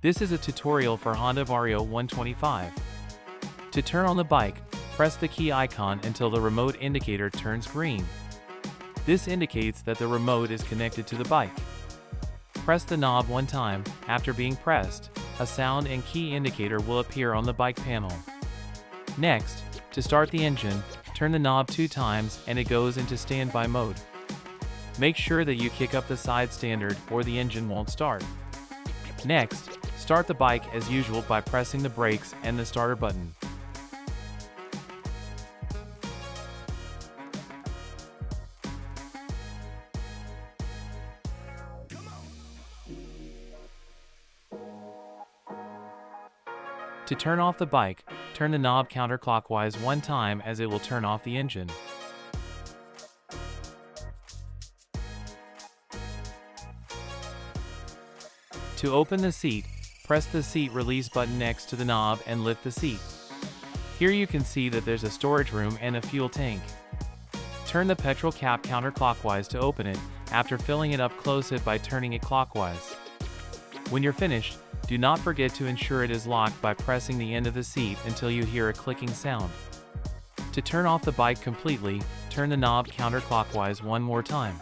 This is a tutorial for Honda Vario 125. To turn on the bike, press the key icon until the remote indicator turns green. This indicates that the remote is connected to the bike. Press the knob one time. After being pressed, a sound and key indicator will appear on the bike panel. Next, to start the engine, turn the knob 2 times and it goes into standby mode. Make sure that you kick up the side standard or the engine won't start. Next, start the bike as usual by pressing the brakes and the starter button. To turn off the bike, turn the knob counterclockwise one time as it will turn off the engine. To open the seat, press the seat release button next to the knob and lift the seat. Here you can see that there's a storage room and a fuel tank. Turn the petrol cap counterclockwise to open it, after filling it up close it by turning it clockwise. When you're finished, do not forget to ensure it is locked by pressing the end of the seat until you hear a clicking sound. To turn off the bike completely, turn the knob counterclockwise one more time.